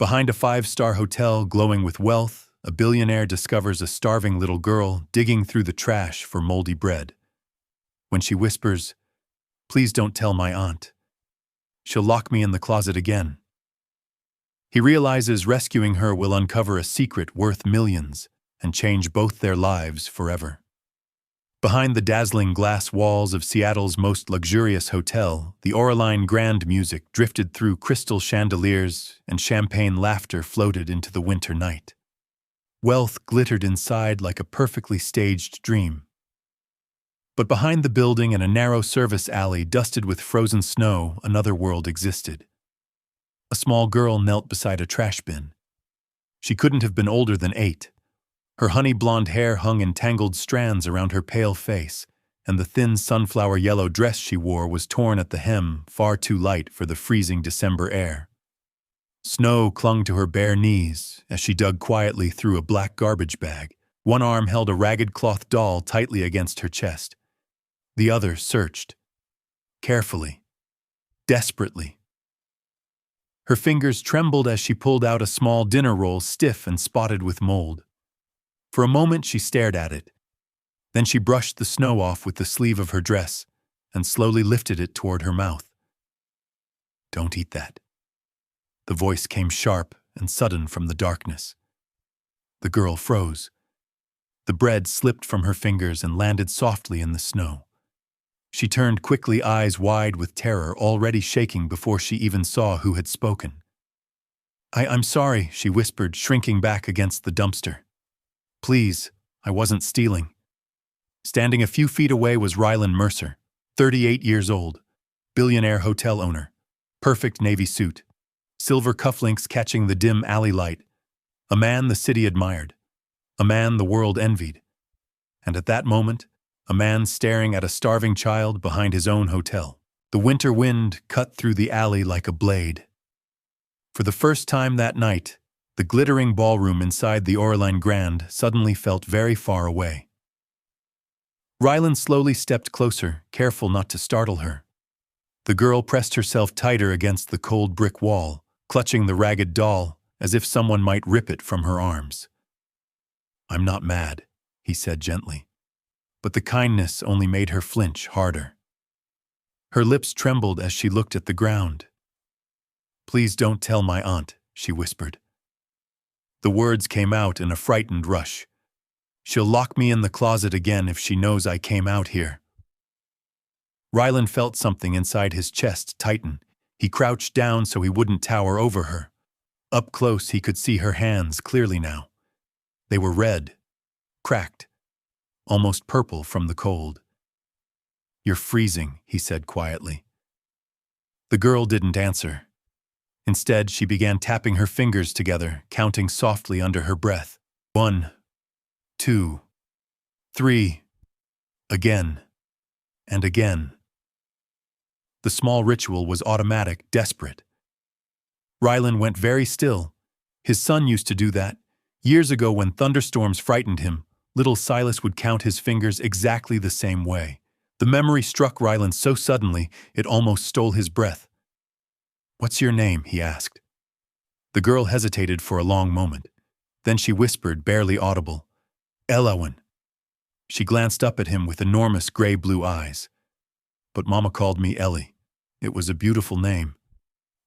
Behind a five-star hotel glowing with wealth, a billionaire discovers a starving little girl digging through the trash for moldy bread. When she whispers, "Please don't tell my aunt. She'll lock me in the closet again." He realizes rescuing her will uncover a secret worth millions and change both their lives forever. Behind the dazzling glass walls of Seattle's most luxurious hotel, the Oraline Grand music drifted through crystal chandeliers and champagne laughter floated into the winter night. Wealth glittered inside like a perfectly staged dream. But behind the building, in a narrow service alley dusted with frozen snow, another world existed. A small girl knelt beside a trash bin. She couldn't have been older than 8. Her honey-blonde hair hung in tangled strands around her pale face, and the thin sunflower yellow dress she wore was torn at the hem, far too light for the freezing December air. Snow clung to her bare knees as she dug quietly through a black garbage bag. One arm held a ragged cloth doll tightly against her chest. The other searched. Carefully. Desperately. Her fingers trembled as she pulled out a small dinner roll stiff and spotted with mold. For a moment she stared at it. Then she brushed the snow off with the sleeve of her dress and slowly lifted it toward her mouth. "Don't eat that." The voice came sharp and sudden from the darkness. The girl froze. The bread slipped from her fingers and landed softly in the snow. She turned quickly, eyes wide with terror, already shaking before she even saw who had spoken. I'm sorry," she whispered, shrinking back against the dumpster. "Please, I wasn't stealing." Standing a few feet away was Ryland Mercer, 38 years old, billionaire hotel owner, perfect navy suit, silver cufflinks catching the dim alley light, a man the city admired, a man the world envied, and at that moment, a man staring at a starving child behind his own hotel. The winter wind cut through the alley like a blade. For the first time that night, the glittering ballroom inside the Oraline Grand suddenly felt very far away. Ryland slowly stepped closer, careful not to startle her. The girl pressed herself tighter against the cold brick wall, clutching the ragged doll as if someone might rip it from her arms. "I'm not mad," he said gently, but the kindness only made her flinch harder. Her lips trembled as she looked at the ground. "Please don't tell my aunt," she whispered. The words came out in a frightened rush. "She'll lock me in the closet again if she knows I came out here." Ryland felt something inside his chest tighten. He crouched down so he wouldn't tower over her. Up close, he could see her hands clearly now. They were red, cracked, almost purple from the cold. "You're freezing," he said quietly. The girl didn't answer. Instead, she began tapping her fingers together, counting softly under her breath. 1, 2, 3, again, and again. The small ritual was automatic, desperate. Ryland went very still. His son used to do that. Years ago, when thunderstorms frightened him, little Silas would count his fingers exactly the same way. The memory struck Ryland so suddenly, it almost stole his breath. "What's your name?" he asked. The girl hesitated for a long moment. Then she whispered, barely audible, "Elowyn." She glanced up at him with enormous gray-blue eyes. "But Mama called me Ellie. It was a beautiful name.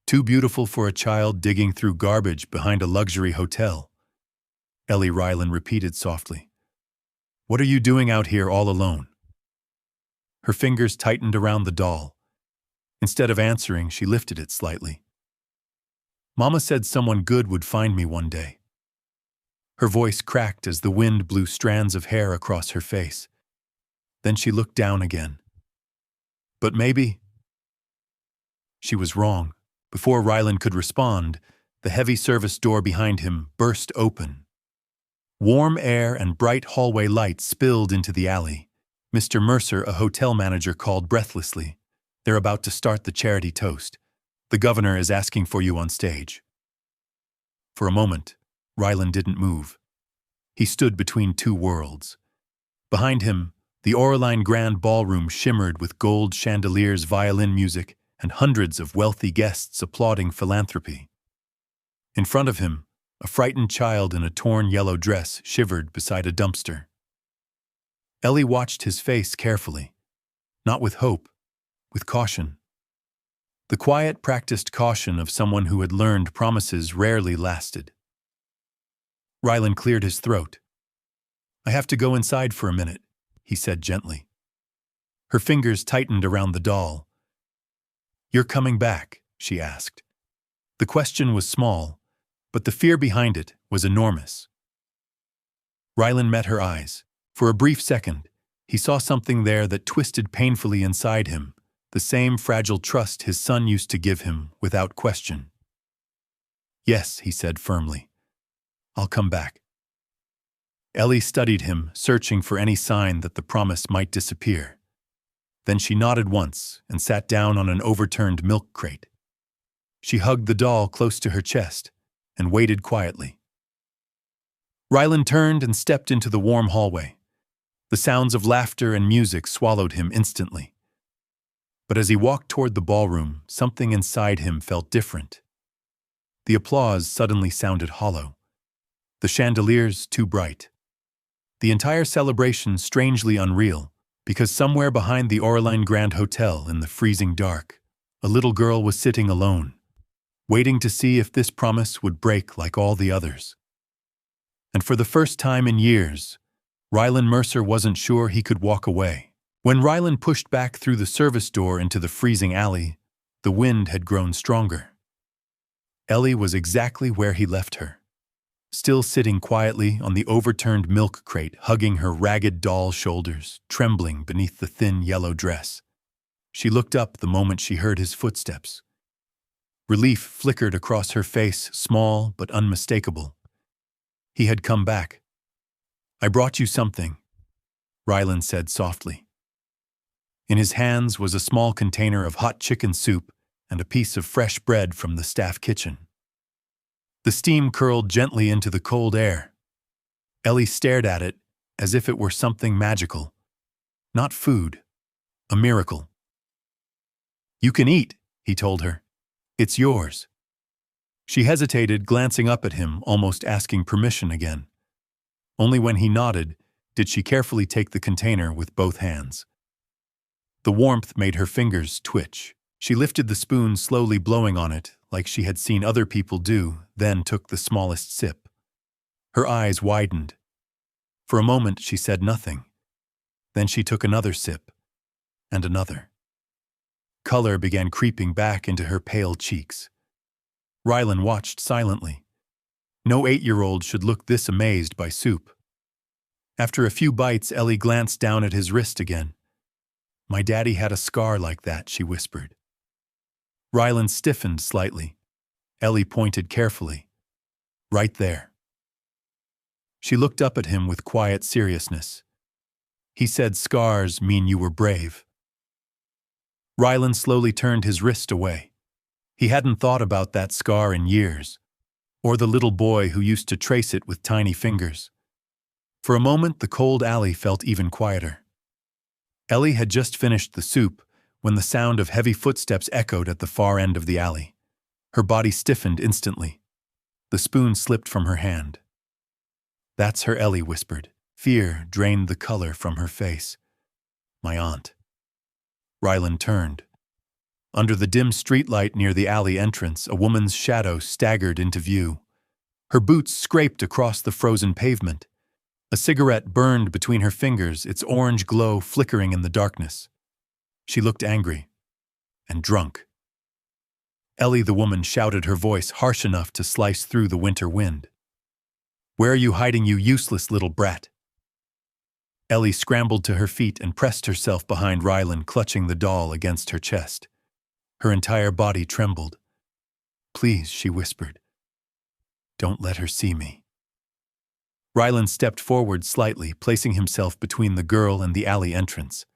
Too beautiful for a child digging through garbage behind a luxury hotel." Ellie, Ryland repeated softly. "What are you doing out here all alone?" Her fingers tightened around the doll. Instead of answering, she lifted it slightly. "Mama said someone good would find me one day." Her voice cracked as the wind blew strands of hair across her face. Then she looked down again. "But maybe—" She was wrong. Before Ryland could respond, the heavy service door behind him burst open. Warm air and bright hallway lights spilled into the alley. Mr. Mercer, a hotel manager, called breathlessly. "They're about to start the charity toast. The governor is asking for you on stage." For a moment, Ryland didn't move. He stood between two worlds. Behind him, the Oraline Grand Ballroom shimmered with gold chandeliers, violin music, and hundreds of wealthy guests applauding philanthropy. In front of him, a frightened child in a torn yellow dress shivered beside a dumpster. Ellie watched his face carefully, not with hope, with caution. The quiet, practiced caution of someone who had learned promises rarely lasted. Rylan cleared his throat. "I have to go inside for a minute," he said gently. Her fingers tightened around the doll. "You're coming back?" she asked. The question was small, but the fear behind it was enormous. Rylan met her eyes. For a brief second, he saw something there that twisted painfully inside him, the same fragile trust his son used to give him without question. "Yes," he said firmly. "I'll come back." Ellie studied him, searching for any sign that the promise might disappear. Then she nodded once and sat down on an overturned milk crate. She hugged the doll close to her chest and waited quietly. Rylan turned and stepped into the warm hallway. The sounds of laughter and music swallowed him instantly. But as he walked toward the ballroom, something inside him felt different. The applause suddenly sounded hollow. The chandeliers too bright. The entire celebration strangely unreal, because somewhere behind the Oraline Grand Hotel in the freezing dark, a little girl was sitting alone, waiting to see if this promise would break like all the others. And for the first time in years, Rylan Mercer wasn't sure he could walk away. When Rylan pushed back through the service door into the freezing alley, the wind had grown stronger. Ellie was exactly where he left her, still sitting quietly on the overturned milk crate, hugging her ragged doll shoulders, trembling beneath the thin yellow dress. She looked up the moment she heard his footsteps. Relief flickered across her face, small but unmistakable. He had come back. "I brought you something," Rylan said softly. In his hands was a small container of hot chicken soup and a piece of fresh bread from the staff kitchen. The steam curled gently into the cold air. Ellie stared at it as if it were something magical. Not food, a miracle. "You can eat," he told her. "It's yours." She hesitated, glancing up at him, almost asking permission again. Only when he nodded did she carefully take the container with both hands. The warmth made her fingers twitch. She lifted the spoon, slowly blowing on it, like she had seen other people do, then took the smallest sip. Her eyes widened. For a moment she said nothing. Then she took another sip, and another. Color began creeping back into her pale cheeks. Rylan watched silently. No 8-year-old should look this amazed by soup. After a few bites, Ellie glanced down at his wrist again. "My daddy had a scar like that," she whispered. Rylan stiffened slightly. Ellie pointed carefully. "Right there." She looked up at him with quiet seriousness. "He said scars mean you were brave." Rylan slowly turned his wrist away. He hadn't thought about that scar in years, or the little boy who used to trace it with tiny fingers. For a moment, the cold alley felt even quieter. Ellie had just finished the soup when the sound of heavy footsteps echoed at the far end of the alley. Her body stiffened instantly. The spoon slipped from her hand. "That's her," Ellie whispered. Fear drained the color from her face. "My aunt." Rylan turned. Under the dim streetlight near the alley entrance, a woman's shadow staggered into view. Her boots scraped across the frozen pavement. A cigarette burned between her fingers, its orange glow flickering in the darkness. She looked angry and drunk. Ellie, the woman, shouted, her voice harsh enough to slice through the winter wind. "Where are you hiding, you useless little brat?" Ellie scrambled to her feet and pressed herself behind Rylan, clutching the doll against her chest. Her entire body trembled. "Please," she whispered. "Don't let her see me." Rylan stepped forward slightly, placing himself between the girl and the alley entrance.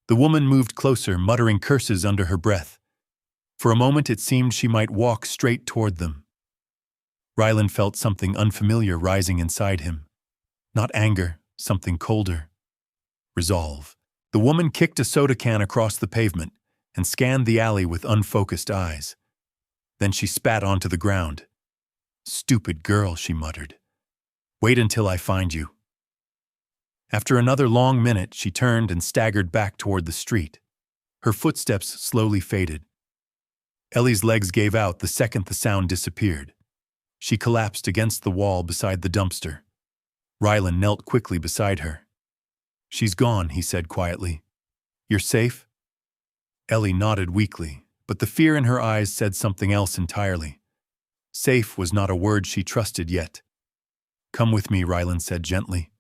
The woman moved closer, muttering curses under her breath. For a moment it seemed she might walk straight toward them. Rylan felt something unfamiliar rising inside him. Not anger, something colder. Resolve. The woman kicked a soda can across the pavement and scanned the alley with unfocused eyes. Then she spat onto the ground. Stupid girl, she muttered. Wait until I find you. After another long minute, she turned and staggered back toward the street. Her footsteps slowly faded. Ellie's legs gave out the second the sound disappeared. She collapsed against the wall beside the dumpster. Rylan knelt quickly beside her. She's gone, he said quietly. You're safe? Ellie nodded weakly, but the fear in her eyes said something else entirely. Safe was not a word she trusted yet. Come with me, Rylan said gently.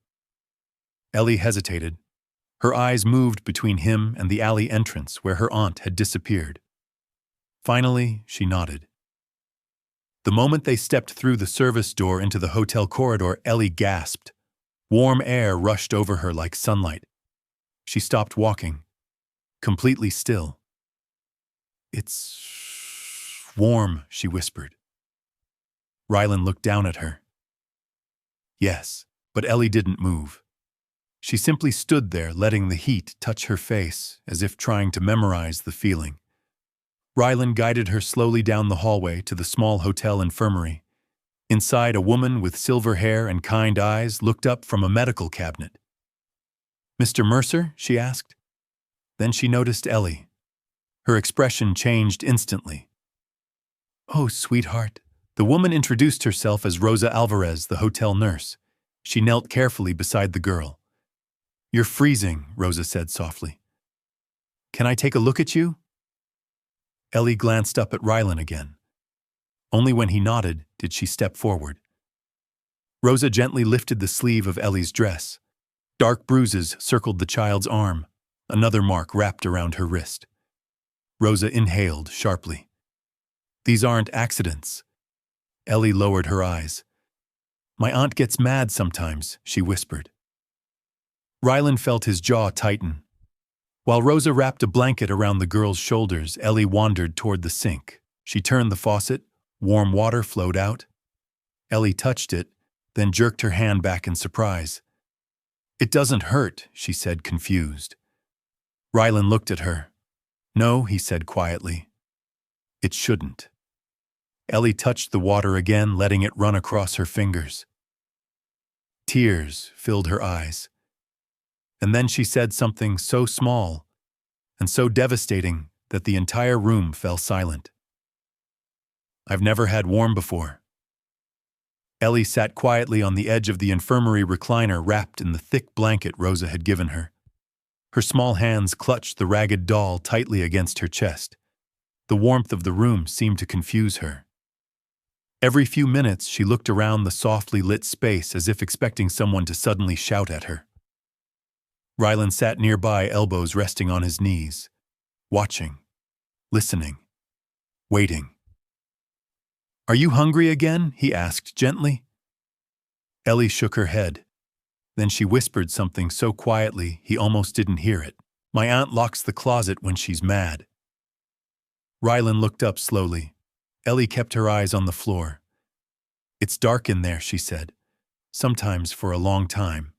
Ellie hesitated. Her eyes moved between him and the alley entrance where her aunt had disappeared. Finally, she nodded. The moment they stepped through the service door into the hotel corridor, Ellie gasped. Warm air rushed over her like sunlight. She stopped walking, completely still. It's warm, she whispered. Rylan looked down at her. Yes, but Ellie didn't move. She simply stood there, letting the heat touch her face, as if trying to memorize the feeling. Rylan guided her slowly down the hallway to the small hotel infirmary. Inside, a woman with silver hair and kind eyes looked up from a medical cabinet. Mr. Mercer? She asked. Then she noticed Ellie. Her expression changed instantly. Oh, sweetheart. The woman introduced herself as Rosa Alvarez, the hotel nurse. She knelt carefully beside the girl. You're freezing, Rosa said softly. Can I take a look at you? Ellie glanced up at Rylan again. Only when he nodded did she step forward. Rosa gently lifted the sleeve of Ellie's dress. Dark bruises circled the child's arm. Another mark wrapped around her wrist. Rosa inhaled sharply. These aren't accidents. Ellie lowered her eyes. My aunt gets mad sometimes, she whispered. Rylan felt his jaw tighten. While Rosa wrapped a blanket around the girl's shoulders, Ellie wandered toward the sink. She turned the faucet. Warm water flowed out. Ellie touched it, then jerked her hand back in surprise. It doesn't hurt, she said, confused. Rylan looked at her. No, he said quietly. It shouldn't. Ellie touched the water again, letting it run across her fingers. Tears filled her eyes. And then she said something so small and so devastating that the entire room fell silent. I've never had warm before. Ellie sat quietly on the edge of the infirmary recliner, wrapped in the thick blanket Rosa had given her. Her small hands clutched the ragged doll tightly against her chest. The warmth of the room seemed to confuse her. Every few minutes, she looked around the softly lit space as if expecting someone to suddenly shout at her. Rylan sat nearby, elbows resting on his knees, watching, listening, waiting. Are you hungry again? He asked gently. Ellie shook her head. Then she whispered something so quietly he almost didn't hear it. My aunt locks the closet when she's mad. Rylan looked up slowly. Ellie kept her eyes on the floor. It's dark in there, she said, sometimes for a long time.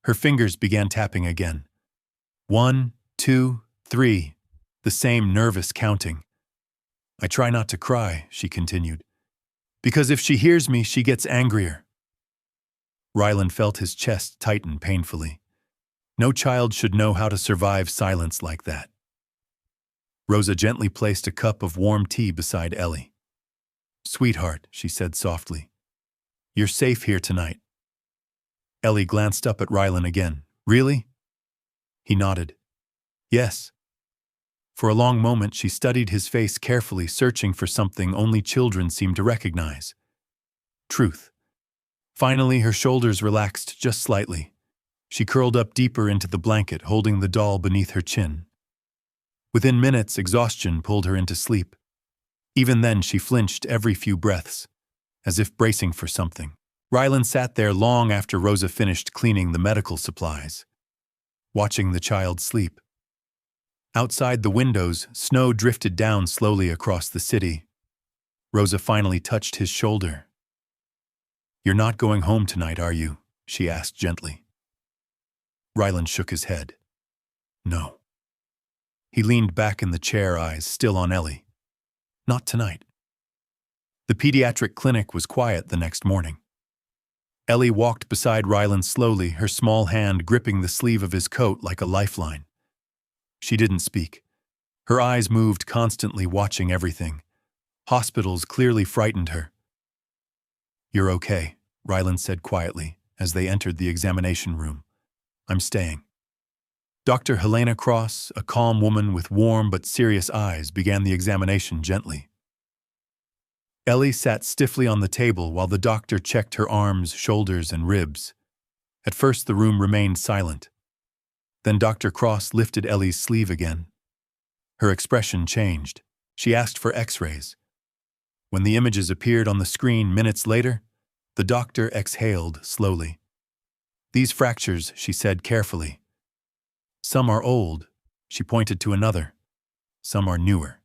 Her fingers began tapping again. 1, 2, 3, the same nervous counting. I try not to cry, she continued, because if she hears me, she gets angrier. Rylan felt his chest tighten painfully. No child should know how to survive silence like that. Rosa gently placed a cup of warm tea beside Ellie. Sweetheart, she said softly, you're safe here tonight. Ellie glanced up at Rylan again. Really? He nodded. Yes. For a long moment, she studied his face carefully, searching for something only children seem to recognize. Truth. Finally, her shoulders relaxed just slightly. She curled up deeper into the blanket, holding the doll beneath her chin. Within minutes, exhaustion pulled her into sleep. Even then, she flinched every few breaths, as if bracing for something. Rylan sat there long after Rosa finished cleaning the medical supplies, watching the child sleep. Outside the windows, snow drifted down slowly across the city. Rosa finally touched his shoulder. You're not going home tonight, are you? She asked gently. Rylan shook his head. No. He leaned back in the chair, eyes still on Ellie. Not tonight. The pediatric clinic was quiet the next morning. Ellie walked beside Rylan slowly, her small hand gripping the sleeve of his coat like a lifeline. She didn't speak. Her eyes moved constantly, watching everything. Hospitals clearly frightened her. "You're okay," Rylan said quietly as they entered the examination room. "I'm staying." Dr. Helena Cross, a calm woman with warm but serious eyes, began the examination gently. Ellie sat stiffly on the table while the doctor checked her arms, shoulders, and ribs. At first, the room remained silent. Then Dr. Cross lifted Ellie's sleeve again. Her expression changed. She asked for X-rays. When the images appeared on the screen minutes later, the doctor exhaled slowly. "These fractures," she said carefully. "Some are old," she pointed to another. "Some are newer."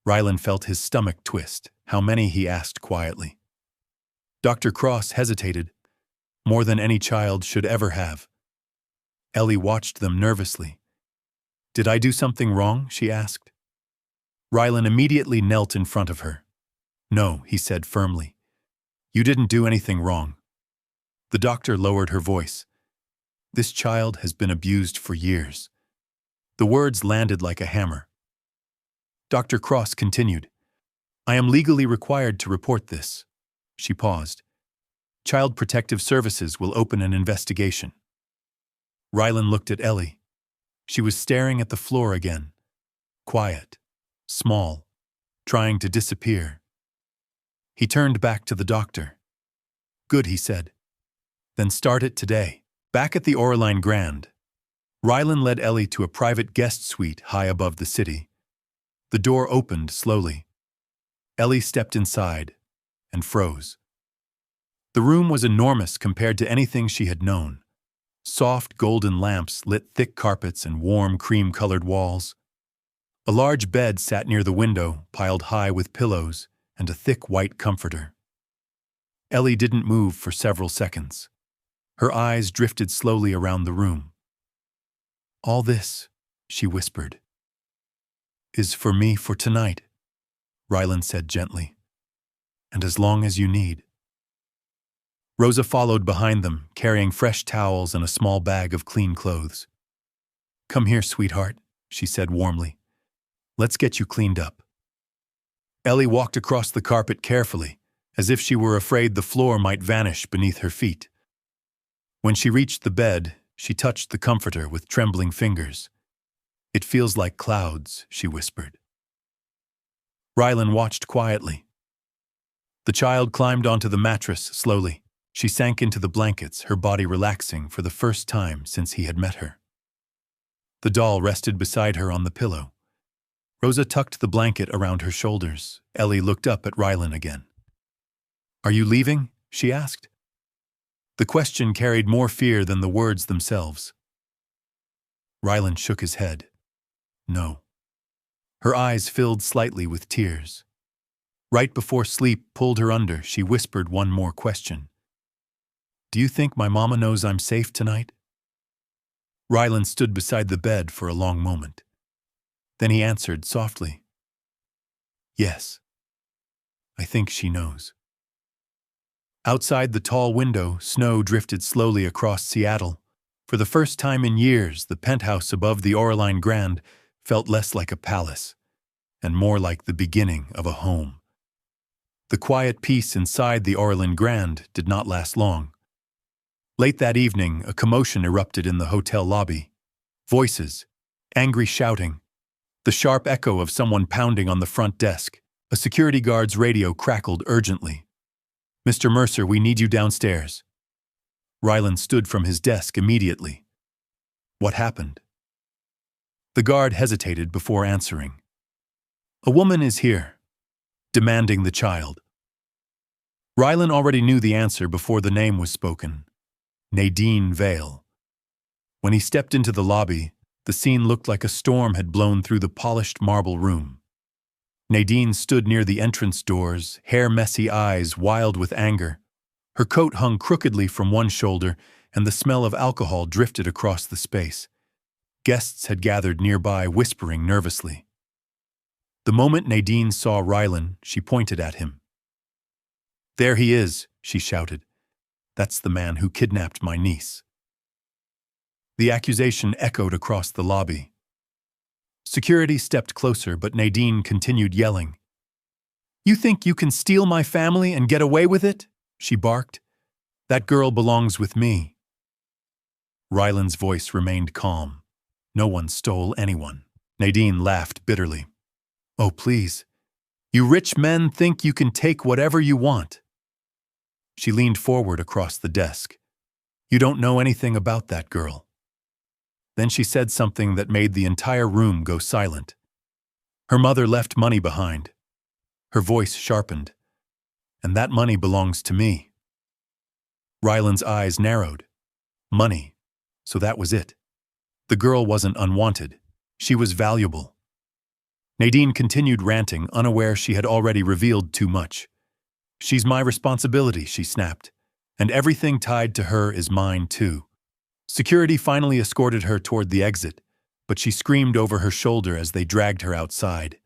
Rylan felt his stomach twist. "How many?" he asked quietly. Dr. Cross hesitated. "More than any child should ever have." Ellie watched them nervously. "Did I do something wrong?" she asked. Rylan immediately knelt in front of her. "No," he said firmly. "You didn't do anything wrong." The doctor lowered her voice. "This child has been abused for years." The words landed like a hammer. Dr. Cross continued, "I am legally required to report this." She paused. "Child Protective Services will open an investigation." Rylan looked at Ellie. She was staring at the floor again. Quiet, small, trying to disappear. He turned back to the doctor. "Good," he said. "Then start it today." Back at the Oraline Grand, Rylan led Ellie to a private guest suite high above the city. The door opened slowly. Ellie stepped inside and froze. The room was enormous compared to anything she had known. Soft golden lamps lit thick carpets and warm cream-colored walls. A large bed sat near the window, piled high with pillows and a thick white comforter. Ellie didn't move for several seconds. Her eyes drifted slowly around the room. "All this," she whispered, "is for me for tonight," Rylan said gently. "And as long as you need." Rosa followed behind them, carrying fresh towels and a small bag of clean clothes. "Come here, sweetheart," she said warmly. "Let's get you cleaned up." Ellie walked across the carpet carefully, as if she were afraid the floor might vanish beneath her feet. When she reached the bed, she touched the comforter with trembling fingers. "It feels like clouds," she whispered. Rylan watched quietly. The child climbed onto the mattress slowly. She sank into the blankets, her body relaxing for the first time since he had met her. The doll rested beside her on the pillow. Rosa tucked the blanket around her shoulders. Ellie looked up at Rylan again. "Are you leaving?" she asked. The question carried more fear than the words themselves. Rylan shook his head. "No." Her eyes filled slightly with tears. Right before sleep pulled her under, she whispered one more question. "Do you think my mama knows I'm safe tonight?" Rylan stood beside the bed for a long moment. Then he answered softly, "Yes. I think she knows." Outside the tall window, snow drifted slowly across Seattle. For the first time in years, the penthouse above the Oraline Grand felt less like a palace and more like the beginning of a home. The quiet peace inside the Oraline Grand did not last long. Late that evening, a commotion erupted in the hotel lobby. Voices, angry shouting, the sharp echo of someone pounding on the front desk. A security guard's radio crackled urgently. "Mr. Mercer, we need you downstairs." Rylan stood from his desk immediately. What happened? The guard hesitated before answering. "A woman is here, demanding the child." Rylan already knew the answer before the name was spoken. Nadine Vale. When he stepped into the lobby, the scene looked like a storm had blown through the polished marble room. Nadine stood near the entrance doors, hair-messy eyes wild with anger. Her coat hung crookedly from one shoulder, and the smell of alcohol drifted across the space. Guests had gathered nearby, whispering nervously. The moment Nadine saw Rylan, she pointed at him. There he is, she shouted. That's the man who kidnapped my niece. The accusation echoed across the lobby. Security stepped closer, but Nadine continued yelling. You think you can steal my family and get away with it? She barked. That girl belongs with me. Ryland's voice remained calm. No one stole anyone. Nadine laughed bitterly. Oh, please. You rich men think you can take whatever you want. She leaned forward across the desk. You don't know anything about that girl. Then she said something that made the entire room go silent. Her mother left money behind. Her voice sharpened. And that money belongs to me. Ryland's eyes narrowed. Money. So that was it. The girl wasn't unwanted. She was valuable. Nadine continued ranting, unaware she had already revealed too much. She's my responsibility, she snapped. And everything tied to her is mine too. Security finally escorted her toward the exit, but she screamed over her shoulder as they dragged her outside.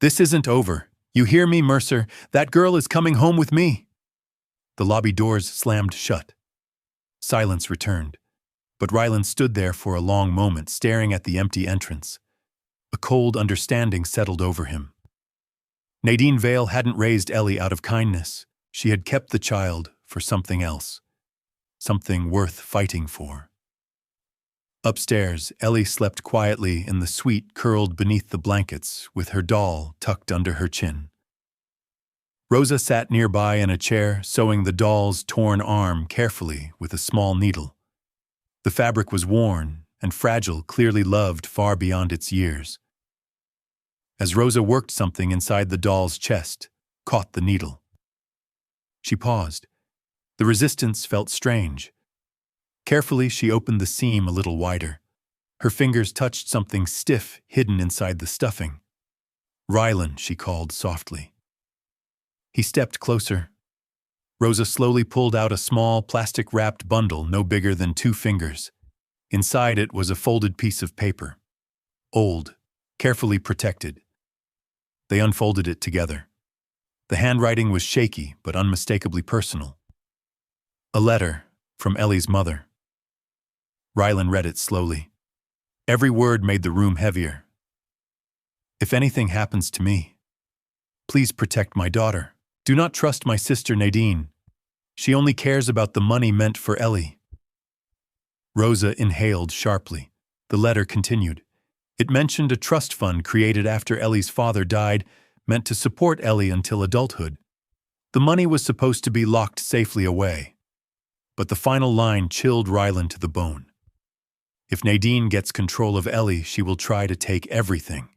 This isn't over. You hear me, Mercer? That girl is coming home with me. The lobby doors slammed shut. Silence returned, but Ryland stood there for a long moment, staring at the empty entrance. A cold understanding settled over him. Nadine Vale hadn't raised Ellie out of kindness. She had kept the child for something else. Something worth fighting for. Upstairs, Ellie slept quietly in the suite curled beneath the blankets, with her doll tucked under her chin. Rosa sat nearby in a chair, sewing the doll's torn arm carefully with a small needle. The fabric was worn and fragile, clearly loved far beyond its years. As Rosa worked, something inside the doll's chest caught the needle. She paused. The resistance felt strange. Carefully, she opened the seam a little wider. Her fingers touched something stiff hidden inside the stuffing. Ryland, she called softly. He stepped closer. Rosa slowly pulled out a small, plastic-wrapped bundle no bigger than 2 fingers. Inside it was a folded piece of paper. Old, carefully protected. They unfolded it together. The handwriting was shaky but unmistakably personal. A letter from Ellie's mother. Ryland read it slowly. Every word made the room heavier. If anything happens to me, please protect my daughter. Do not trust my sister Nadine. She only cares about the money meant for Ellie. Rosa inhaled sharply. The letter continued. It mentioned a trust fund created after Ellie's father died, meant to support Ellie until adulthood. The money was supposed to be locked safely away. But the final line chilled Ryland to the bone. If Nadine gets control of Ellie, she will try to take everything.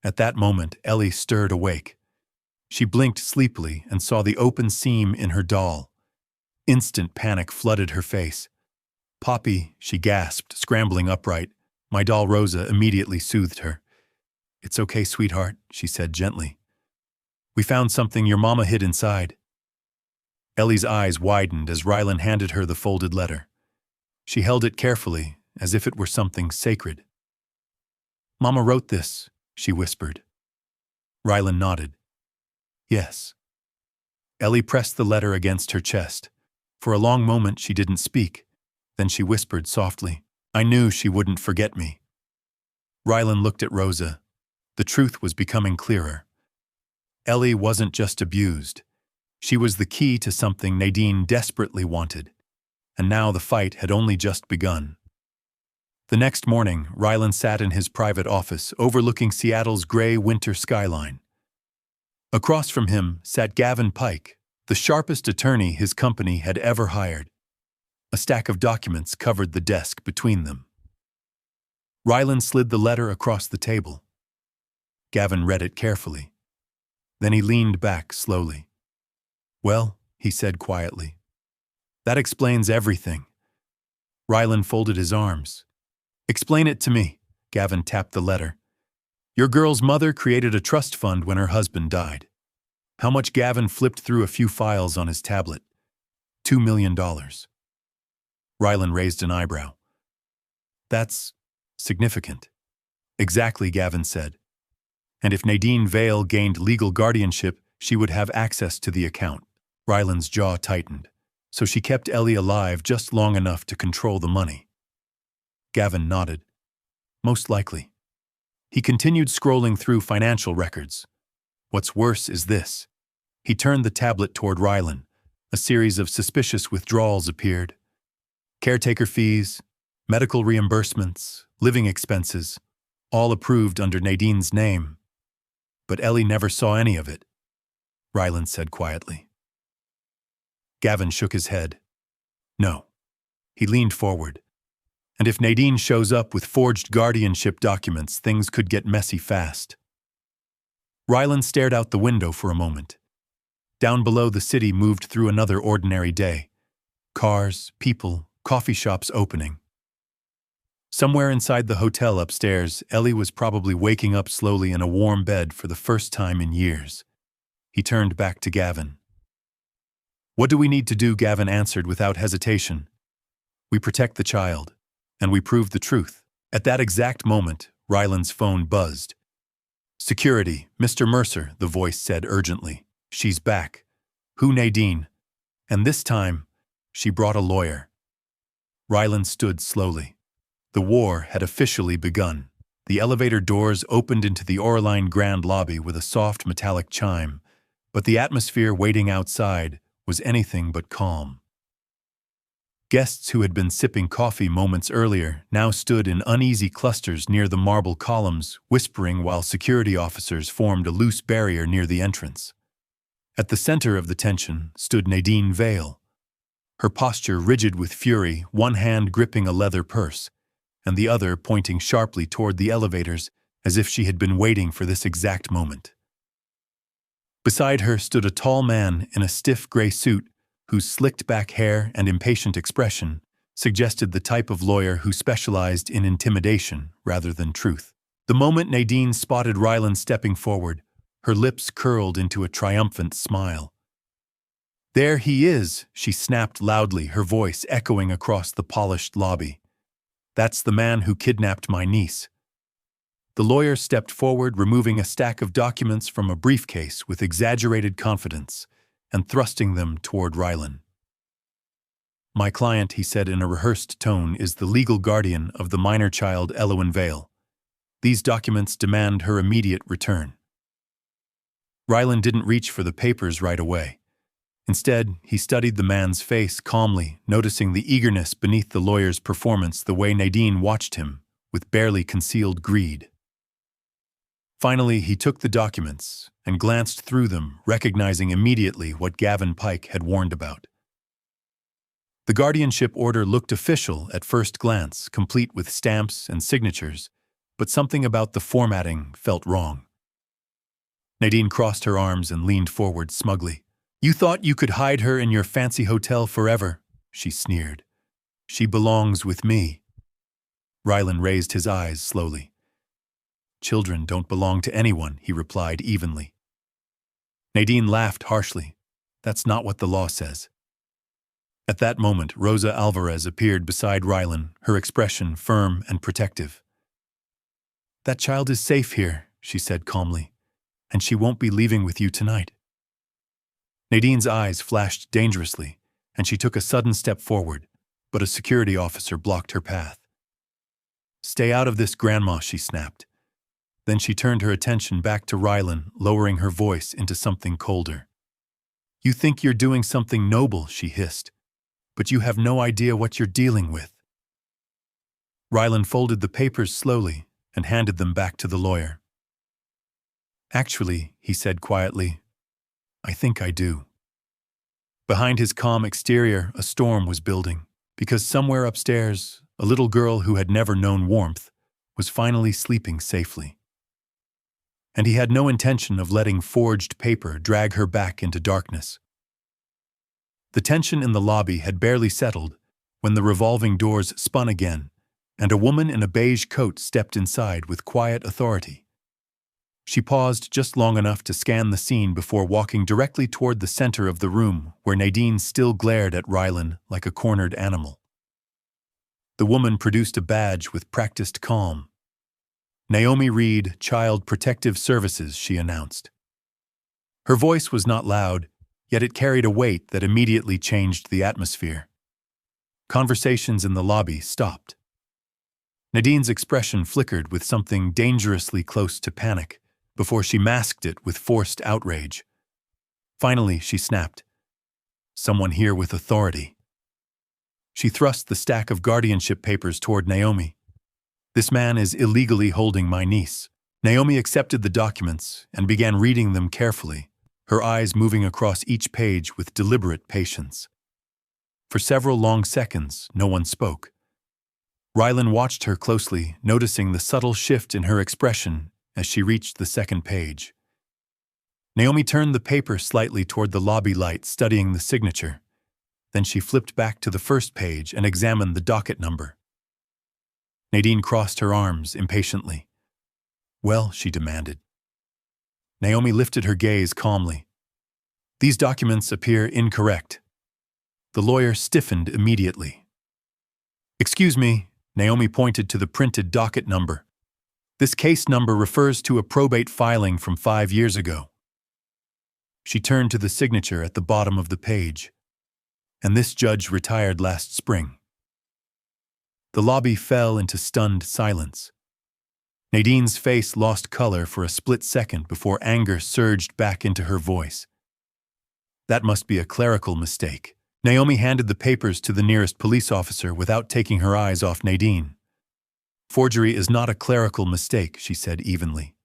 At that moment, Ellie stirred awake. She blinked sleepily and saw the open seam in her doll. Instant panic flooded her face. Poppy, she gasped, scrambling upright. My doll Rosa immediately soothed her. It's okay, sweetheart, she said gently. We found something your mama hid inside. Ellie's eyes widened as Ryland handed her the folded letter. She held it carefully, as if it were something sacred. Mama wrote this, she whispered. Ryland nodded. Yes. Ellie pressed the letter against her chest. For a long moment she didn't speak. Then she whispered softly, I knew she wouldn't forget me. Ryland looked at Rosa. The truth was becoming clearer. Ellie wasn't just abused. She was the key to something Nadine desperately wanted. And now the fight had only just begun. The next morning, Ryland sat in his private office, overlooking Seattle's gray winter skyline. Across from him sat Gavin Pike, the sharpest attorney his company had ever hired. A stack of documents covered the desk between them. Ryland slid the letter across the table. Gavin read it carefully. Then he leaned back slowly. Well, he said quietly. That explains everything. Ryland folded his arms. Explain it to me. Gavin tapped the letter. Your girl's mother created a trust fund when her husband died. How much? Gavin flipped through a few files on his tablet. $2 million. Ryland raised an eyebrow. That's significant. Exactly, Gavin said. And if Nadine Vale gained legal guardianship, she would have access to the account. Ryland's jaw tightened, so she kept Ellie alive just long enough to control the money. Gavin nodded. Most likely. He continued scrolling through financial records. What's worse is this. He turned the tablet toward Ryland. A series of suspicious withdrawals appeared. Caretaker fees, medical reimbursements, living expenses, all approved under Nadine's name. But Ellie never saw any of it, Ryland said quietly. Gavin shook his head. No. He leaned forward. And if Nadine shows up with forged guardianship documents, things could get messy fast. Ryland stared out the window for a moment. Down below, the city moved through another ordinary day. Cars, people, coffee shops opening. Somewhere inside the hotel upstairs, Ellie was probably waking up slowly in a warm bed for the first time in years. He turned back to Gavin. What do we need to do? Gavin answered without hesitation. We protect the child, and we prove the truth. At that exact moment, Ryland's phone buzzed. Security, Mr. Mercer, the voice said urgently. She's back. Who? Nadine. And this time, she brought a lawyer. Ryland stood slowly. The war had officially begun. The elevator doors opened into the Oraline Grand Lobby with a soft metallic chime, but the atmosphere waiting outside was anything but calm. Guests who had been sipping coffee moments earlier now stood in uneasy clusters near the marble columns, whispering while security officers formed a loose barrier near the entrance. At the center of the tension stood Nadine Vale, her posture rigid with fury, one hand gripping a leather purse, and the other pointing sharply toward the elevators as if she had been waiting for this exact moment. Beside her stood a tall man in a stiff gray suit whose slicked-back hair and impatient expression suggested the type of lawyer who specialized in intimidation rather than truth. The moment Nadine spotted Ryland stepping forward, her lips curled into a triumphant smile. There he is, she snapped loudly, her voice echoing across the polished lobby. That's the man who kidnapped my niece. The lawyer stepped forward, removing a stack of documents from a briefcase with exaggerated confidence and thrusting them toward Ryland. My client, he said in a rehearsed tone, is the legal guardian of the minor child Elowen Vale. These documents demand her immediate return. Ryland didn't reach for the papers right away. Instead, he studied the man's face calmly, noticing the eagerness beneath the lawyer's performance the way Nadine watched him, with barely concealed greed. Finally, he took the documents and glanced through them, recognizing immediately what Gavin Pike had warned about. The guardianship order looked official at first glance, complete with stamps and signatures, but something about the formatting felt wrong. Nadine crossed her arms and leaned forward smugly. You thought you could hide her in your fancy hotel forever, she sneered. She belongs with me. Ryland raised his eyes slowly. Children don't belong to anyone, he replied evenly. Nadine laughed harshly. That's not what the law says. At that moment, Rosa Alvarez appeared beside Ryland, her expression firm and protective. That child is safe here, she said calmly, and she won't be leaving with you tonight. Nadine's eyes flashed dangerously, and she took a sudden step forward, but a security officer blocked her path. Stay out of this, Grandma, she snapped. Then she turned her attention back to Ryland, lowering her voice into something colder. You think you're doing something noble, she hissed, but you have no idea what you're dealing with. Ryland folded the papers slowly and handed them back to the lawyer. Actually, he said quietly, I think I do. Behind his calm exterior, a storm was building, because somewhere upstairs, a little girl who had never known warmth was finally sleeping safely. And he had no intention of letting forged paper drag her back into darkness. The tension in the lobby had barely settled when the revolving doors spun again, and a woman in a beige coat stepped inside with quiet authority. She paused just long enough to scan the scene before walking directly toward the center of the room where Nadine still glared at Ryland like a cornered animal. The woman produced a badge with practiced calm. Naomi Reed, Child Protective Services, she announced. Her voice was not loud, yet it carried a weight that immediately changed the atmosphere. Conversations in the lobby stopped. Nadine's expression flickered with something dangerously close to panic before she masked it with forced outrage. Finally, she snapped, "Someone here with authority." She thrust the stack of guardianship papers toward Naomi. "This man is illegally holding my niece." Naomi accepted the documents and began reading them carefully, her eyes moving across each page with deliberate patience. For several long seconds, no one spoke. Rylan watched her closely, noticing the subtle shift in her expression as she reached the second page. Naomi turned the paper slightly toward the lobby light, studying the signature. Then she flipped back to the first page and examined the docket number. Nadine crossed her arms impatiently. "Well," she demanded. Naomi lifted her gaze calmly. "These documents appear incorrect." The lawyer stiffened immediately. "Excuse me," Naomi pointed to the printed docket number. "This case number refers to a probate filing from 5 years ago." She turned to the signature at the bottom of the page. "And this judge retired last spring." The lobby fell into stunned silence. Nadine's face lost color for a split second before anger surged back into her voice. "That must be a clerical mistake." Naomi handed the papers to the nearest police officer without taking her eyes off Nadine. "Forgery is not a clerical mistake," she said evenly.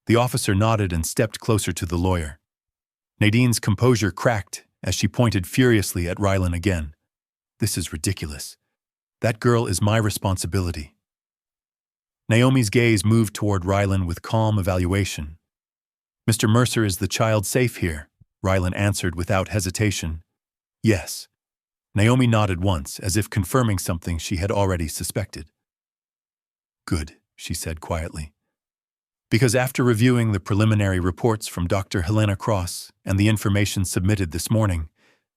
The officer nodded and stepped closer to the lawyer. Nadine's composure cracked as she pointed furiously at Rylan again. "This is ridiculous. That girl is my responsibility." Naomi's gaze moved toward Rylan with calm evaluation. "Mr. Mercer, is the child safe here?" Rylan answered without hesitation. "Yes." Naomi nodded once, as if confirming something she had already suspected. "Good," she said quietly. "Because after reviewing the preliminary reports from Dr. Helena Cross and the information submitted this morning,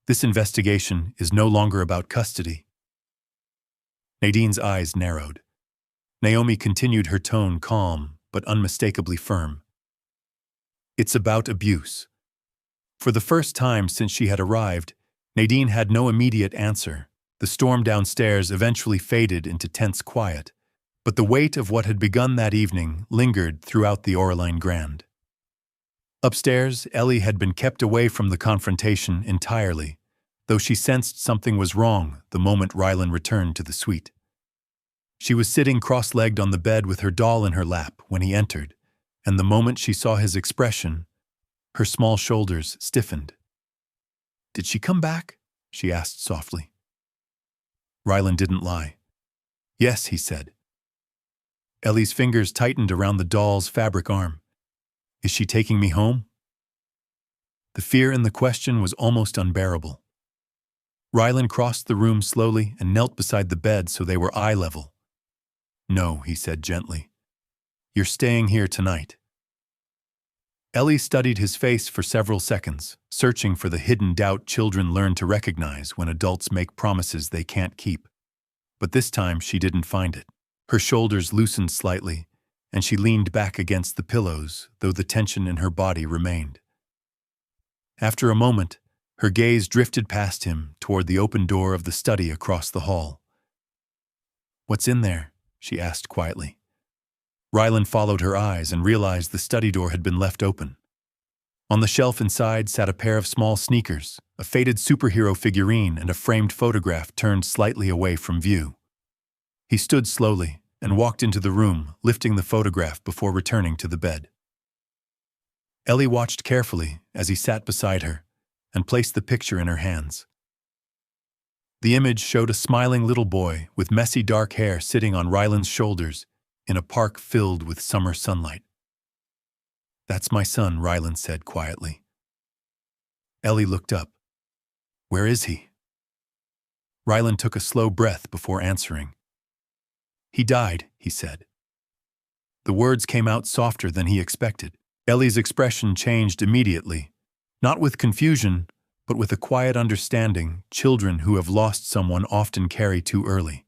this investigation is no longer about custody." Nadine's eyes narrowed. Naomi continued, her tone calm but unmistakably firm. "It's about abuse." For the first time since she had arrived, Nadine had no immediate answer. The storm downstairs eventually faded into tense quiet, but the weight of what had begun that evening lingered throughout the Oraline Grand. Upstairs, Ellie had been kept away from the confrontation entirely, though she sensed something was wrong the moment Rylan returned to the suite. She was sitting cross-legged on the bed with her doll in her lap when he entered, and the moment she saw his expression, her small shoulders stiffened. "Did she come back?" she asked softly. Rylan didn't lie. "Yes," he said. Ellie's fingers tightened around the doll's fabric arm. "Is she taking me home?" The fear in the question was almost unbearable. Rylan crossed the room slowly and knelt beside the bed so they were eye level. "No," he said gently. "You're staying here tonight." Ellie studied his face for several seconds, searching for the hidden doubt children learn to recognize when adults make promises they can't keep. But this time she didn't find it. Her shoulders loosened slightly, and she leaned back against the pillows, though the tension in her body remained. After a moment, her gaze drifted past him toward the open door of the study across the hall. "What's in there?" she asked quietly. Rylan followed her eyes and realized the study door had been left open. On the shelf inside sat a pair of small sneakers, a faded superhero figurine, and a framed photograph turned slightly away from view. He stood slowly and walked into the room, lifting the photograph before returning to the bed. Ellie watched carefully as he sat beside her and placed the picture in her hands. The image showed a smiling little boy with messy dark hair sitting on Rylan's shoulders in a park filled with summer sunlight. "That's my son," Rylan said quietly. Ellie looked up. "Where is he?" Rylan took a slow breath before answering. "He died," he said. The words came out softer than he expected. Ellie's expression changed immediately, not with confusion, but with a quiet understanding children who have lost someone often carry too early.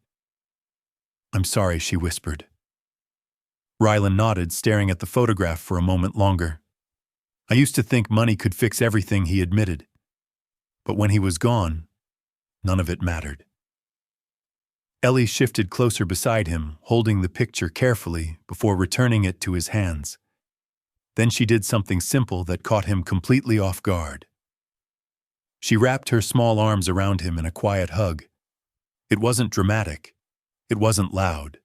"I'm sorry," she whispered. Rylan nodded, staring at the photograph for a moment longer. I used to think money could fix everything, he admitted. But when he was gone, none of it mattered. Ellie shifted closer beside him, holding the picture carefully before returning it to his hands. Then she did something simple that caught him completely off guard. She wrapped her small arms around him in a quiet hug. It wasn't dramatic. It wasn't loud.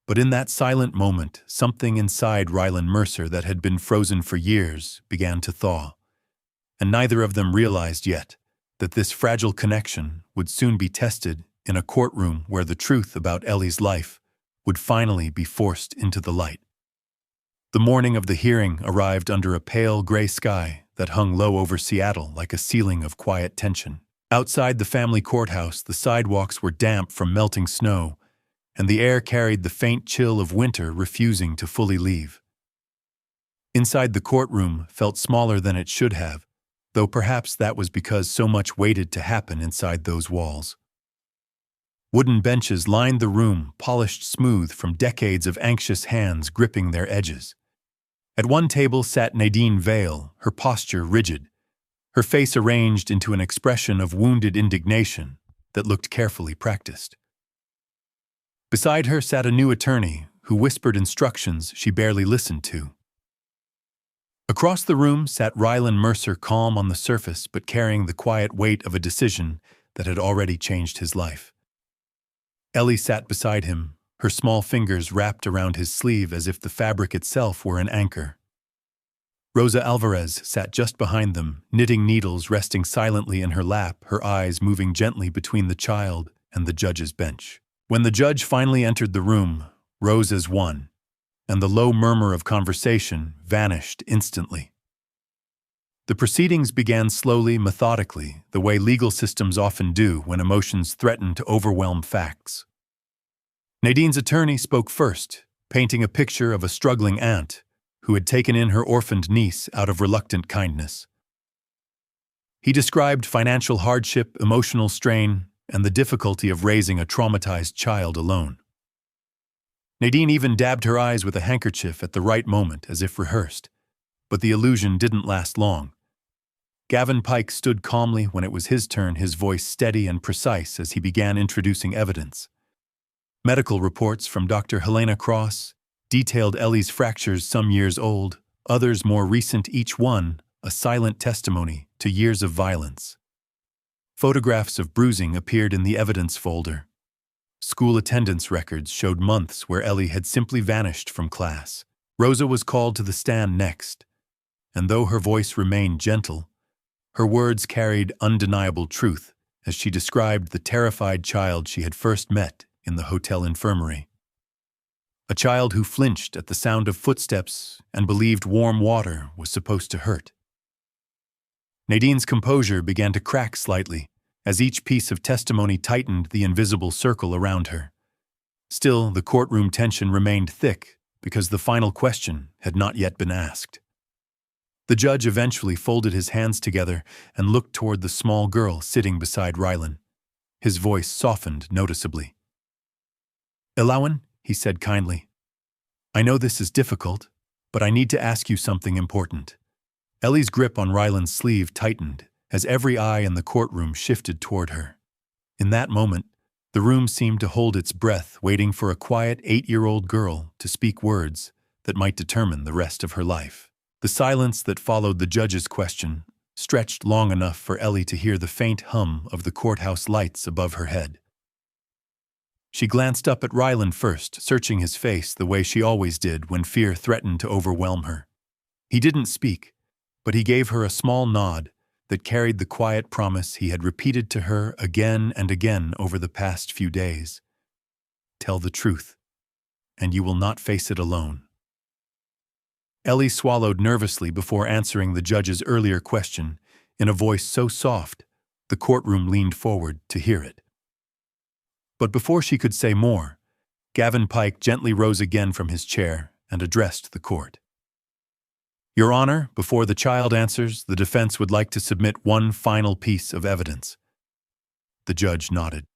But in that silent moment, something inside Rylan Mercer that had been frozen for years began to thaw. And neither of them realized yet that this fragile connection would soon be tested in a courtroom where the truth about Ellie's life would finally be forced into the light. The morning of the hearing arrived under a pale gray sky that hung low over Seattle like a ceiling of quiet tension. Outside the family courthouse, the sidewalks were damp from melting snow, and the air carried the faint chill of winter refusing to fully leave. Inside the courtroom felt smaller than it should have, though perhaps that was because so much waited to happen inside those walls. Wooden benches lined the room, polished smooth from decades of anxious hands gripping their edges. At one table sat Nadine Vale, her posture rigid, her face arranged into an expression of wounded indignation that looked carefully practiced. Beside her sat a new attorney who whispered instructions she barely listened to. Across the room sat Rylan Mercer, calm on the surface but carrying the quiet weight of a decision that had already changed his life. Ellie sat beside him, her small fingers wrapped around his sleeve as if the fabric itself were an anchor. Rosa Alvarez sat just behind them, knitting needles resting silently in her lap, her eyes moving gently between the child and the judge's bench. When the judge finally entered the room, Rosa's won, and the low murmur of conversation vanished instantly. The proceedings began slowly, methodically, the way legal systems often do when emotions threaten to overwhelm facts. Nadine's attorney spoke first, painting a picture of a struggling aunt who had taken in her orphaned niece out of reluctant kindness. He described financial hardship, emotional strain, and the difficulty of raising a traumatized child alone. Nadine even dabbed her eyes with a handkerchief at the right moment as if rehearsed, but the illusion didn't last long. Gavin Pike stood calmly when it was his turn, his voice steady and precise as he began introducing evidence. Medical reports from Dr. Helena Cross detailed Ellie's fractures, some years old, others more recent, each one a silent testimony to years of violence. Photographs of bruising appeared in the evidence folder. School attendance records showed months where Ellie had simply vanished from class. Rosa was called to the stand next, and though her voice remained gentle, her words carried undeniable truth as she described the terrified child she had first met in the hotel infirmary. A child who flinched at the sound of footsteps and believed warm water was supposed to hurt. Nadine's composure began to crack slightly as each piece of testimony tightened the invisible circle around her. Still, the courtroom tension remained thick because the final question had not yet been asked. The judge eventually folded his hands together and looked toward the small girl sitting beside Rylan. His voice softened noticeably. "Elawan," he said kindly, "I know this is difficult, but I need to ask you something important." Ellie's grip on Rylan's sleeve tightened as every eye in the courtroom shifted toward her. In that moment, the room seemed to hold its breath, waiting for a quiet 8-year-old girl to speak words that might determine the rest of her life. The silence that followed the judge's question stretched long enough for Ellie to hear the faint hum of the courthouse lights above her head. She glanced up at Rylan first, searching his face the way she always did when fear threatened to overwhelm her. He didn't speak, but he gave her a small nod that carried the quiet promise he had repeated to her again and again over the past few days. "Tell the truth, and you will not face it alone." Ellie swallowed nervously before answering the judge's earlier question in a voice so soft the courtroom leaned forward to hear it. But before she could say more, Gavin Pike gently rose again from his chair and addressed the court. "Your Honor, before the child answers, the defense would like to submit one final piece of evidence." The judge nodded.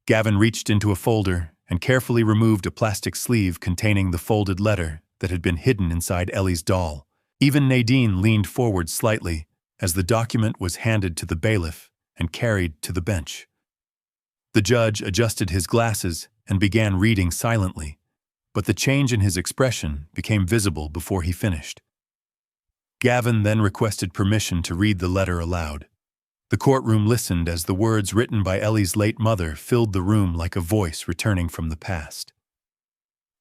Gavin reached into a folder and carefully removed a plastic sleeve containing the folded letter that had been hidden inside Ellie's doll. Even Nadine leaned forward slightly as the document was handed to the bailiff and carried to the bench. The judge adjusted his glasses and began reading silently, but the change in his expression became visible before he finished. Gavin then requested permission to read the letter aloud. The courtroom listened as the words written by Ellie's late mother filled the room like a voice returning from the past.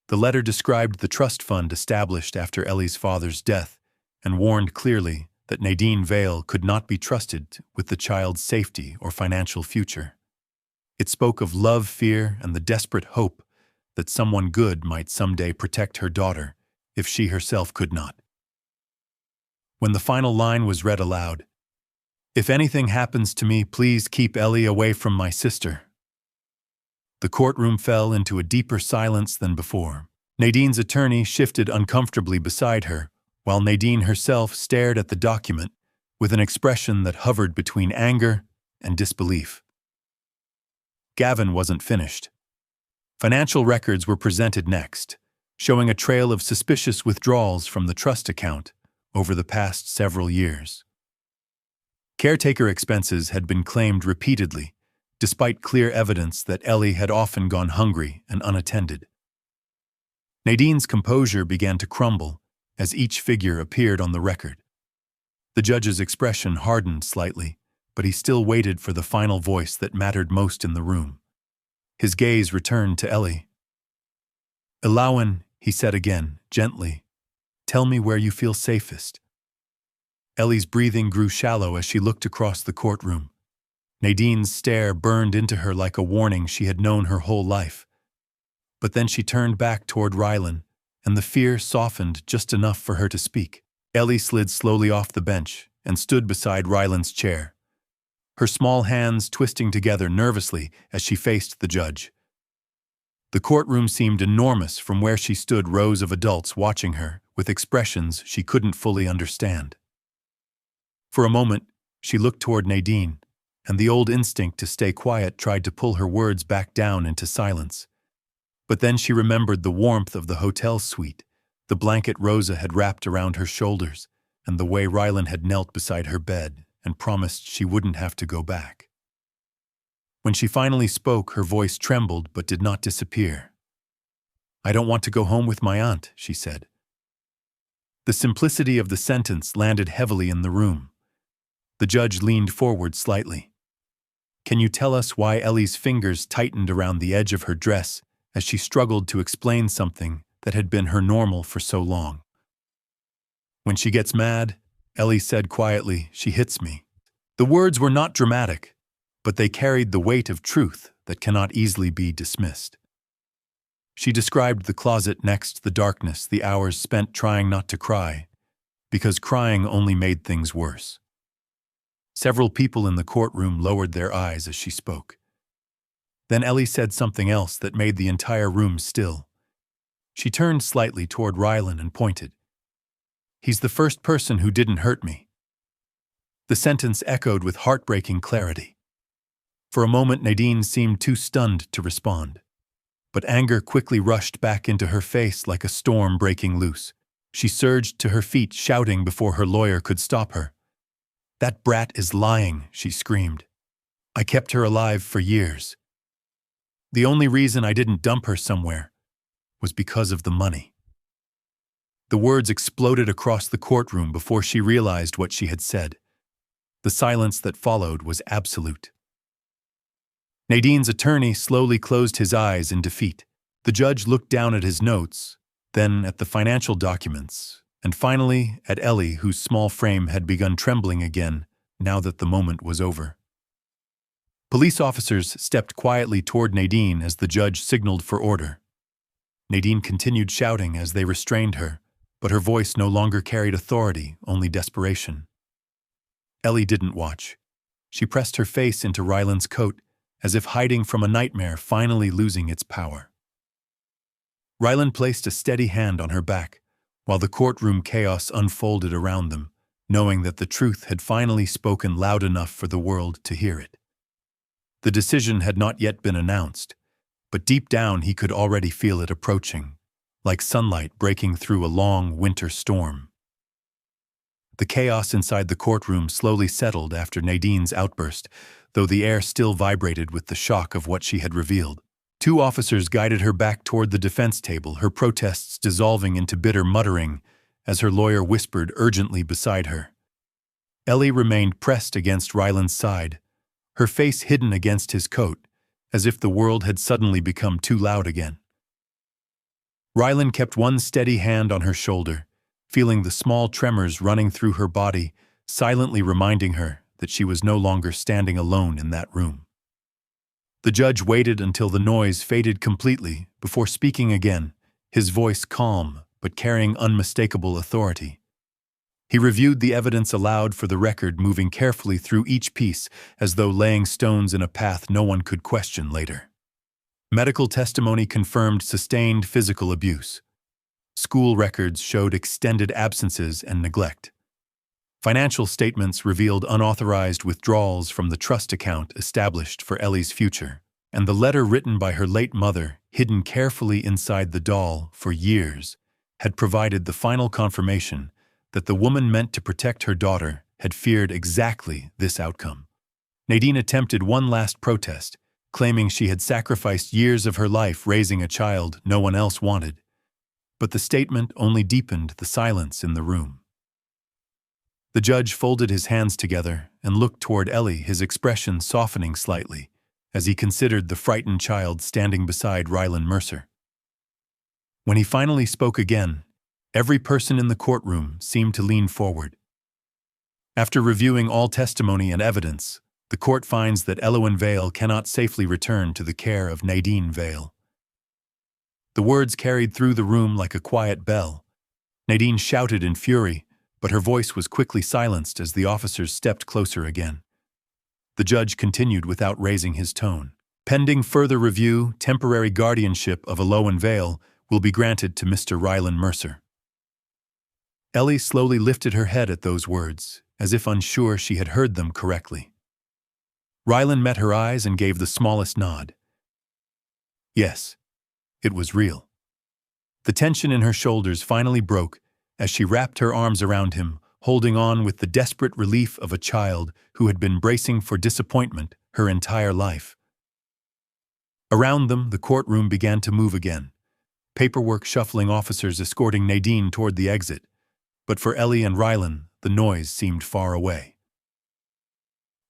The letter described the trust fund established after Ellie's father's death and warned clearly that Nadine Vale could not be trusted with the child's safety or financial future. It spoke of love, fear, and the desperate hope that someone good might someday protect her daughter if she herself could not. When the final line was read aloud, "If anything happens to me, please keep Ellie away from my sister," the courtroom fell into a deeper silence than before. Nadine's attorney shifted uncomfortably beside her, while Nadine herself stared at the document with an expression that hovered between anger and disbelief. Gavin wasn't finished. Financial records were presented next, showing a trail of suspicious withdrawals from the trust account over the past several years. Caretaker expenses had been claimed repeatedly, despite clear evidence that Ellie had often gone hungry and unattended. Nadine's composure began to crumble as each figure appeared on the record. The judge's expression hardened slightly, but he still waited for the final voice that mattered most in the room. His gaze returned to Ellie. "Elawan," he said again, gently, "tell me where you feel safest." Ellie's breathing grew shallow as she looked across the courtroom. Nadine's stare burned into her like a warning she had known her whole life. But then she turned back toward Rylan, and the fear softened just enough for her to speak. Ellie slid slowly off the bench and stood beside Rylan's chair, her small hands twisting together nervously as she faced the judge. The courtroom seemed enormous from where she stood, rows of adults watching her with expressions she couldn't fully understand. For a moment, she looked toward Nadine, and the old instinct to stay quiet tried to pull her words back down into silence. But then she remembered the warmth of the hotel suite, the blanket Rosa had wrapped around her shoulders, and the way Rylan had knelt beside her bed and promised she wouldn't have to go back. When she finally spoke, her voice trembled but did not disappear. "I don't want to go home with my aunt," she said. The simplicity of the sentence landed heavily in the room. The judge leaned forward slightly. "Can you tell us why?" Ellie's fingers tightened around the edge of her dress as she struggled to explain something that had been her normal for so long. "When she gets mad," Ellie said quietly, "she hits me." The words were not dramatic, but they carried the weight of truth that cannot easily be dismissed. She described the closet next, the darkness, the hours spent trying not to cry, because crying only made things worse. Several people in the courtroom lowered their eyes as she spoke. Then Ellie said something else that made the entire room still. She turned slightly toward Rylan and pointed. "He's the first person who didn't hurt me." The sentence echoed with heartbreaking clarity. For a moment, Nadine seemed too stunned to respond. But anger quickly rushed back into her face like a storm breaking loose. She surged to her feet, shouting before her lawyer could stop her. "That brat is lying," she screamed. "I kept her alive for years. The only reason I didn't dump her somewhere was because of the money." The words exploded across the courtroom before she realized what she had said. The silence that followed was absolute. Nadine's attorney slowly closed his eyes in defeat. The judge looked down at his notes, then at the financial documents, and finally at Ellie, whose small frame had begun trembling again now that the moment was over. Police officers stepped quietly toward Nadine as the judge signaled for order. Nadine continued shouting as they restrained her, but her voice no longer carried authority, only desperation. Ellie didn't watch. She pressed her face into Rylan's coat, as if hiding from a nightmare finally losing its power. Rylan placed a steady hand on her back, while the courtroom chaos unfolded around them, knowing that the truth had finally spoken loud enough for the world to hear it. The decision had not yet been announced, but deep down he could already feel it approaching, like sunlight breaking through a long winter storm. The chaos inside the courtroom slowly settled after Nadine's outburst, though the air still vibrated with the shock of what she had revealed. Two officers guided her back toward the defense table, her protests dissolving into bitter muttering as her lawyer whispered urgently beside her. Ellie remained pressed against Ryland's side, her face hidden against his coat, as if the world had suddenly become too loud again. Ryland kept one steady hand on her shoulder, feeling the small tremors running through her body, silently reminding her that she was no longer standing alone in that room. The judge waited until the noise faded completely before speaking again, his voice calm but carrying unmistakable authority. He reviewed the evidence aloud for the record, moving carefully through each piece as though laying stones in a path no one could question later. Medical testimony confirmed sustained physical abuse. School records showed extended absences and neglect. Financial statements revealed unauthorized withdrawals from the trust account established for Ellie's future, and the letter written by her late mother, hidden carefully inside the doll for years, had provided the final confirmation that the woman meant to protect her daughter had feared exactly this outcome. Nadine attempted one last protest, claiming she had sacrificed years of her life raising a child no one else wanted, but the statement only deepened the silence in the room. The judge folded his hands together and looked toward Ellie, his expression softening slightly as he considered the frightened child standing beside Ryland Mercer. When he finally spoke again, every person in the courtroom seemed to lean forward. After reviewing all testimony and evidence, the court finds that Elowen Vale cannot safely return to the care of Nadine Vale. The words carried through the room like a quiet bell. Nadine shouted in fury, but her voice was quickly silenced as the officers stepped closer again. The judge continued without raising his tone. Pending further review, temporary guardianship of Elowen Vale will be granted to Mr. Ryland Mercer. Ellie slowly lifted her head at those words, as if unsure she had heard them correctly. Ryland met her eyes and gave the smallest nod. Yes, it was real. The tension in her shoulders finally broke as she wrapped her arms around him, holding on with the desperate relief of a child who had been bracing for disappointment her entire life. Around them, the courtroom began to move again, paperwork shuffling, officers escorting Nadine toward the exit, but for Ellie and Ryland, the noise seemed far away.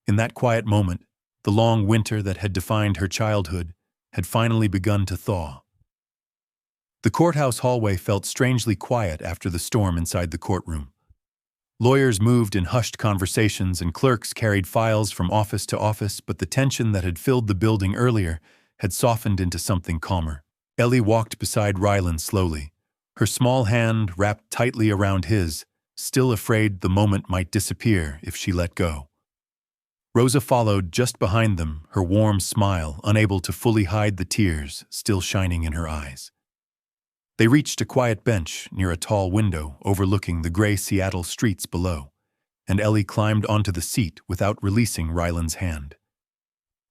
In that quiet moment, the long winter that had defined her childhood had finally begun to thaw. The courthouse hallway felt strangely quiet after the storm inside the courtroom. Lawyers moved in hushed conversations and clerks carried files from office to office, but the tension that had filled the building earlier had softened into something calmer. Ellie walked beside Ryland slowly, her small hand wrapped tightly around his, still afraid the moment might disappear if she let go. Rosa followed just behind them, her warm smile unable to fully hide the tears still shining in her eyes. They reached a quiet bench near a tall window overlooking the gray Seattle streets below, and Ellie climbed onto the seat without releasing Ryland's hand.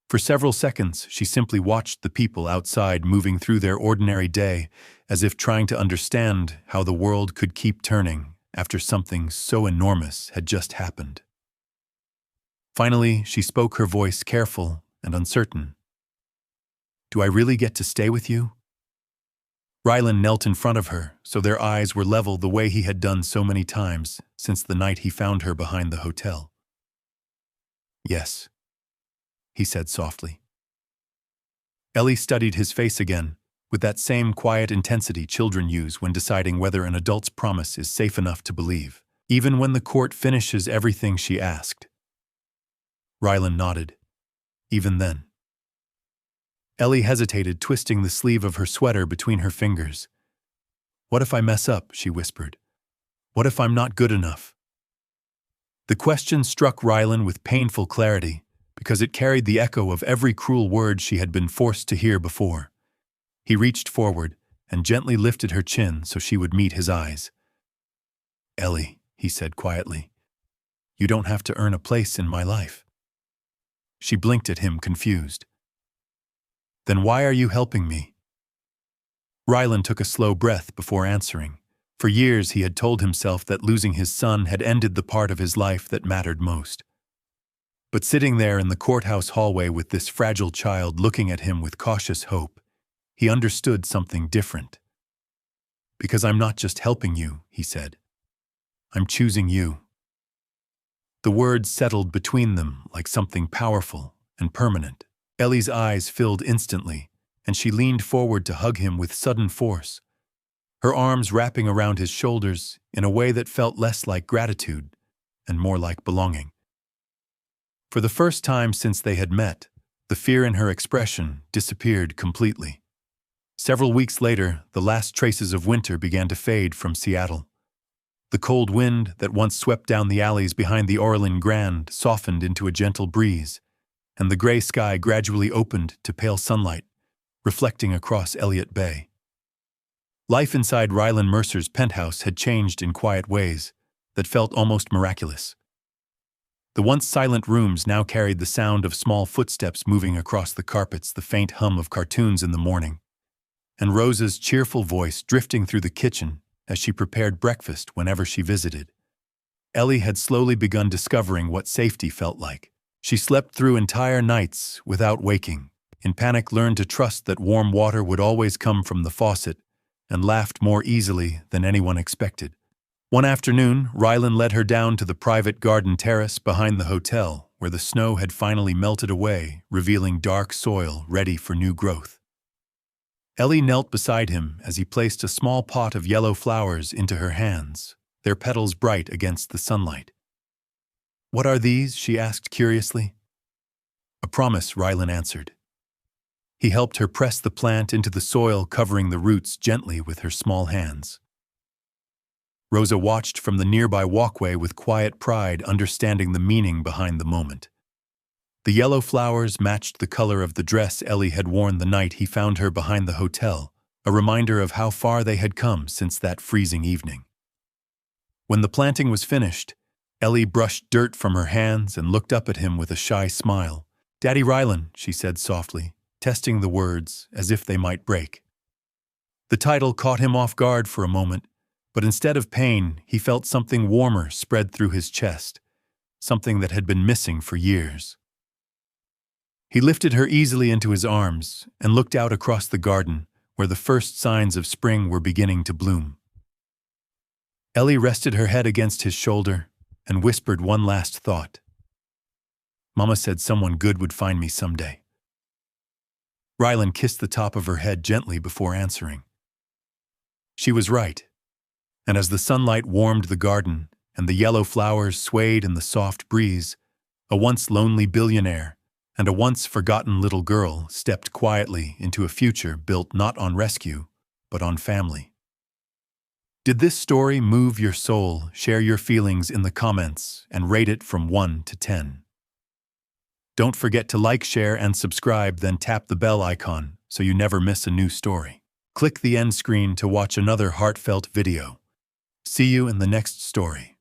For several seconds, she simply watched the people outside moving through their ordinary day, as if trying to understand how the world could keep turning after something so enormous had just happened. Finally, she spoke, her voice careful and uncertain. "Do I really get to stay with you?" Ryland knelt in front of her, so their eyes were level the way he had done so many times since the night he found her behind the hotel. "Yes," he said softly. Ellie studied his face again, with that same quiet intensity children use when deciding whether an adult's promise is safe enough to believe, even when the court finishes everything she asked. Ryland nodded. Even then. Ellie hesitated, twisting the sleeve of her sweater between her fingers. "What if I mess up?" she whispered. "What if I'm not good enough?" The question struck Ryland with painful clarity, because it carried the echo of every cruel word she had been forced to hear before. He reached forward and gently lifted her chin so she would meet his eyes. "Ellie," he said quietly, "you don't have to earn a place in my life." She blinked at him, confused. "Then why are you helping me?" Ryland took a slow breath before answering, For years he had told himself that losing his son had ended the part of his life that mattered most. But sitting there in the courthouse hallway with this fragile child looking at him with cautious hope, he understood something different. "Because I'm not just helping you," he said. "I'm choosing you." The words settled between them like something powerful and permanent. Ellie's eyes filled instantly, and she leaned forward to hug him with sudden force, her arms wrapping around his shoulders in a way that felt less like gratitude and more like belonging. For the first time since they had met, the fear in her expression disappeared completely. Several weeks later, the last traces of winter began to fade from Seattle. The cold wind that once swept down the alleys behind the Orleans Grand softened into a gentle breeze, and the gray sky gradually opened to pale sunlight, reflecting across Elliott Bay. Life inside Ryland Mercer's penthouse had changed in quiet ways that felt almost miraculous. The once silent rooms now carried the sound of small footsteps moving across the carpets, the faint hum of cartoons in the morning, and Rosa's cheerful voice drifting through the kitchen as she prepared breakfast whenever she visited. Ellie had slowly begun discovering what safety felt like. She slept through entire nights without waking, in panic learned to trust that warm water would always come from the faucet, and laughed more easily than anyone expected. One afternoon, Ryland led her down to the private garden terrace behind the hotel, where the snow had finally melted away, revealing dark soil ready for new growth. Ellie knelt beside him as he placed a small pot of yellow flowers into her hands, their petals bright against the sunlight. "What are these?" she asked curiously. "A promise," Ryland answered. He helped her press the plant into the soil, covering the roots gently with her small hands. Rosa watched from the nearby walkway with quiet pride, understanding the meaning behind the moment. The yellow flowers matched the color of the dress Ellie had worn the night he found her behind the hotel, a reminder of how far they had come since that freezing evening. When the planting was finished, Ellie brushed dirt from her hands and looked up at him with a shy smile. "Daddy Ryland," she said softly, testing the words as if they might break. The title caught him off guard for a moment, but instead of pain, he felt something warmer spread through his chest, something that had been missing for years. He lifted her easily into his arms and looked out across the garden, where the first signs of spring were beginning to bloom. Ellie rested her head against his shoulder and whispered one last thought. "Mama said someone good would find me someday." Ryland kissed the top of her head gently before answering. She was right. And as the sunlight warmed the garden and the yellow flowers swayed in the soft breeze, a once lonely billionaire and a once forgotten little girl stepped quietly into a future built not on rescue, but on family. Did this story move your soul? Share your feelings in the comments and rate it from 1 to 10. Don't forget to like, share, and subscribe, then tap the bell icon so you never miss a new story. Click the end screen to watch another heartfelt video. See you in the next story.